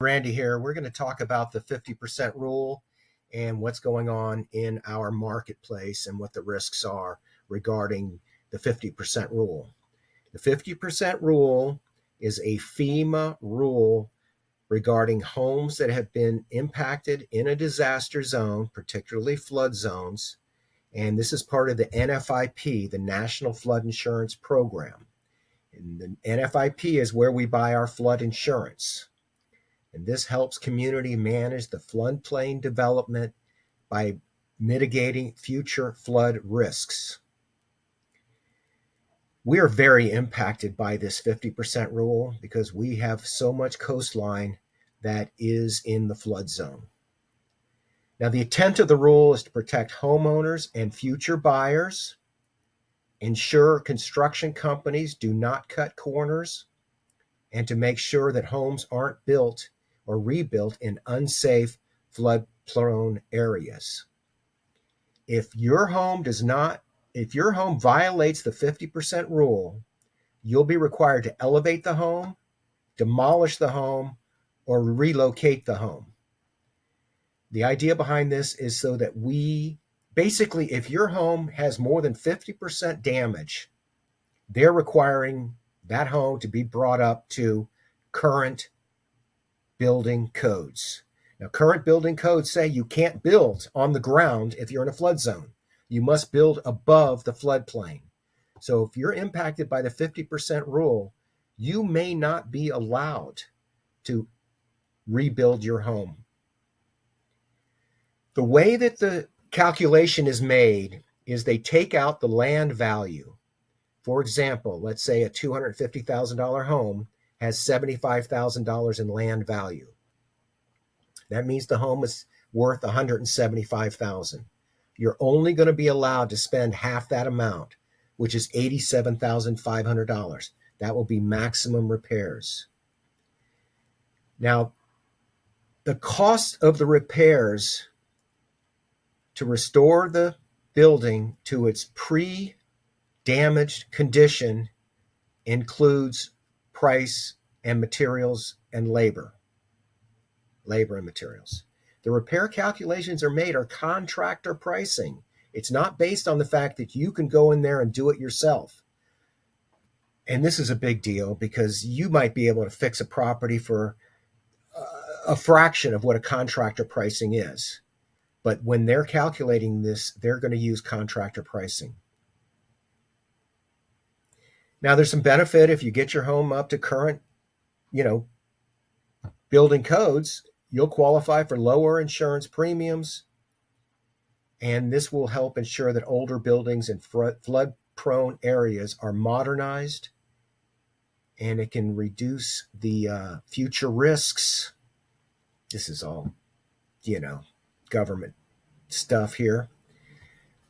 Randy here. We're going to talk about the 50% rule and what's going on in our marketplace and what the risks are regarding the 50% rule. The 50% rule is a FEMA rule regarding homes that have been impacted in a disaster zone, particularly flood zones. And this is part of the NFIP, the National Flood Insurance Program. And the NFIP is where we buy our flood insurance. And this helps community manage the floodplain development by mitigating future flood risks. We are very impacted by this 50% rule because we have so much coastline that is in the flood zone. Now, the intent of the rule is to protect homeowners and future buyers, ensure construction companies do not cut corners, and to make sure that homes aren't built or rebuilt in unsafe, flood-prone areas. If your home violates the 50% rule, you'll be required to elevate the home, demolish the home, or relocate the home. The idea behind this is so that basically, if your home has more than 50% damage, they're requiring that home to be brought up to current building codes. Now, current building codes say you can't build on the ground if you're in a flood zone. You must build above the floodplain. So if you're impacted by the 50% rule, you may not be allowed to rebuild your home. The way that the calculation is made is they take out the land value. For example, let's say a $250,000 home has $75,000 in land value. That means the home is worth $175,000. You're only going to be allowed to spend half that amount, which is $87,500. That will be maximum repairs. Now, the cost of the repairs to restore the building to its pre-damaged condition includes price and materials and labor and materials. The repair calculations are contractor pricing. It's not based on the fact that you can go in there and do it yourself. And this is a big deal because you might be able to fix a property for a fraction of what a contractor pricing is. But when they're calculating this, they're going to use contractor pricing. Now, there's some benefit if you get your home up to current, building codes. You'll qualify for lower insurance premiums, and this will help ensure that older buildings in flood-prone areas are modernized, and it can reduce the future risks. This is all, government stuff here.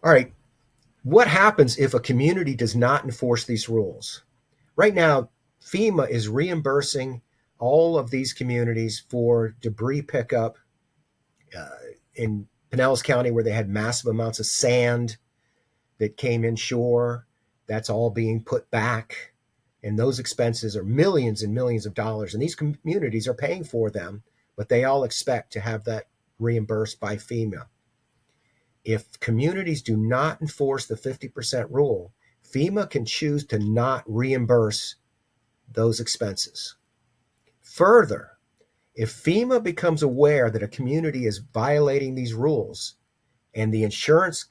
All right. What happens if a community does not enforce these rules? Right now, FEMA is reimbursing all of these communities for debris pickup in Pinellas County, where they had massive amounts of sand that came inshore. That's all being put back. And those expenses are millions and millions of dollars. And these communities are paying for them, but they all expect to have that reimbursed by FEMA. If communities do not enforce the 50% rule, FEMA can choose to not reimburse those expenses. Further, if FEMA becomes aware that a community is violating these rules, and the insurance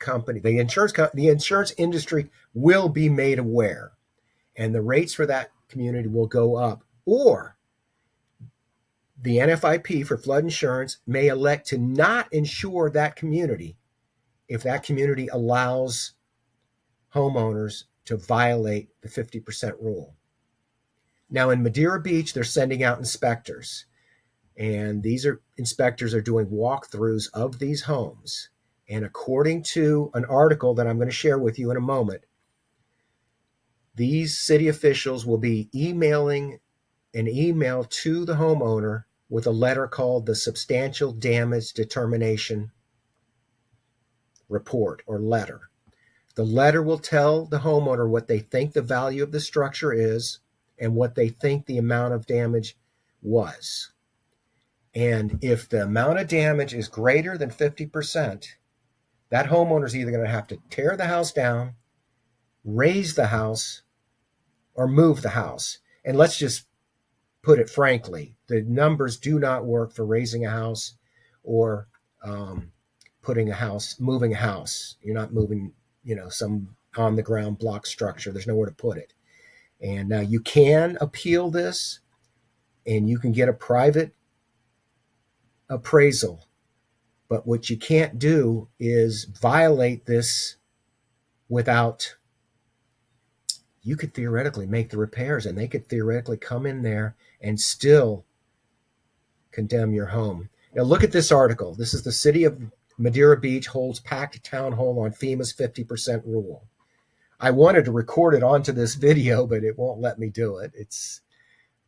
industry will be made aware, and the rates for that community will go up, or the NFIP for flood insurance may elect to not insure that community if that community allows homeowners to violate the 50% rule. Now, in Madeira Beach, they're sending out inspectors, and inspectors are doing walkthroughs of these homes. And according to an article that I'm going to share with you in a moment, these city officials will be emailing an email to the homeowner with a letter called the Substantial Damage Determination Report or letter. The letter will tell the homeowner what they think the value of the structure is and what they think the amount of damage was. And if the amount of damage is greater than 50%, that homeowner's either going to have to tear the house down, raise the house, or move the house. And let's just put it frankly, the numbers do not work for raising a house or moving a house. You're not moving, some on the ground block structure. There's nowhere to put it. And now you can appeal this and you can get a private appraisal. But what you can't do is violate this without, you could theoretically make the repairs and they could theoretically come in there and still condemn your home. Now look at this article. This is the city of Madeira Beach holds packed town hall on FEMA's 50% rule. I wanted to record it onto this video, but it won't let me do it.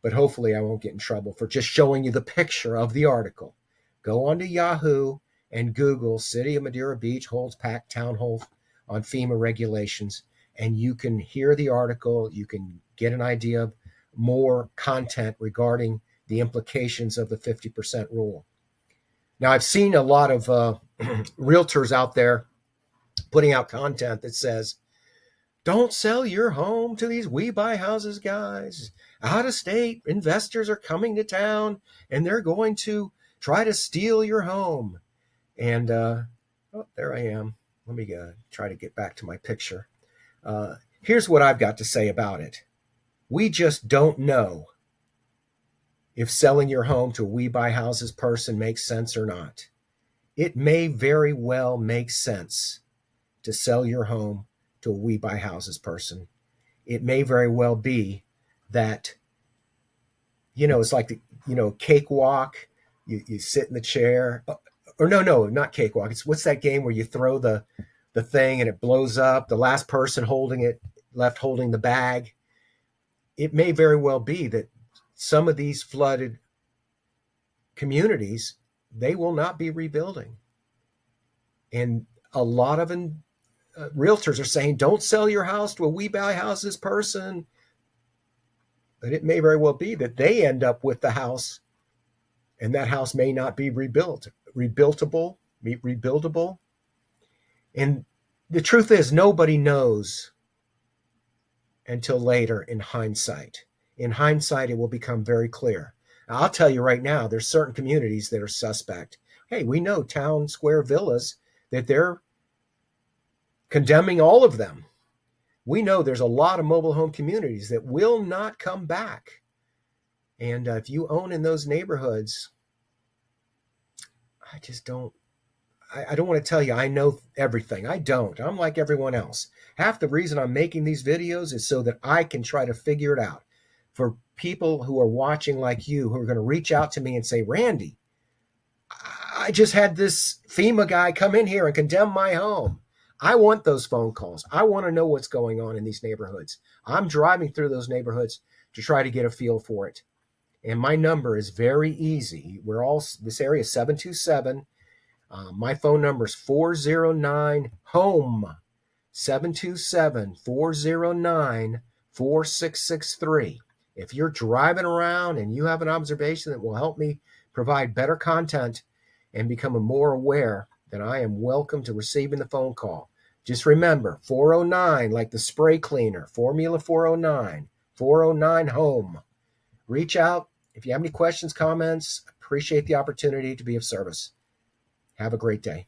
But hopefully I won't get in trouble for just showing you the picture of the article. Go onto Yahoo and Google City of Madeira Beach holds packed town hall on FEMA regulations, and you can hear the article. You can get an idea of more content regarding the implications of the 50% rule. Now, I've seen a lot of realtors out there putting out content that says, don't sell your home to these we buy houses guys. Out of state investors are coming to town and they're going to try to steal your home. And there I am. Let me try to get back to my picture. Here's what I've got to say about it. We just don't know if selling your home to a we buy houses person makes sense or not. It may very well make sense to sell your home to a we buy houses person. It may very well be that, it's like the, cakewalk. You sit in the chair, or no, not cakewalk. It's what's that game where you throw the thing and it blows up, the last person left holding the bag. It may very well be that some of these flooded communities, they will not be rebuilding. And a lot of realtors are saying, don't sell your house to a we buy houses person. But it may very well be that they end up with the house and that house may not be rebuildable. And the truth is, nobody knows until later in hindsight. In hindsight, it will become very clear. Now, I'll tell you right now, there's certain communities that are suspect. Hey, we know town square villas that they're condemning all of them. We know there's a lot of mobile home communities that will not come back. And if you own in those neighborhoods, I just don't. I don't want to tell you I know everything. I don't. I'm like everyone else. Half the reason I'm making these videos is so that I can try to figure it out. For people who are watching like you, who are going to reach out to me and say, Randy, I just had this FEMA guy come in here and condemn my home. I want those phone calls. I want to know what's going on in these neighborhoods. I'm driving through those neighborhoods to try to get a feel for it. And my number is very easy. This area is 727. My phone number is 409-HOME, 727-409-4663. If you're driving around and you have an observation that will help me provide better content and become more aware, then I am welcome to receiving the phone call. Just remember, 409, like the spray cleaner, Formula 409, 409-HOME. Reach out. If you have any questions, comments, appreciate the opportunity to be of service. Have a great day.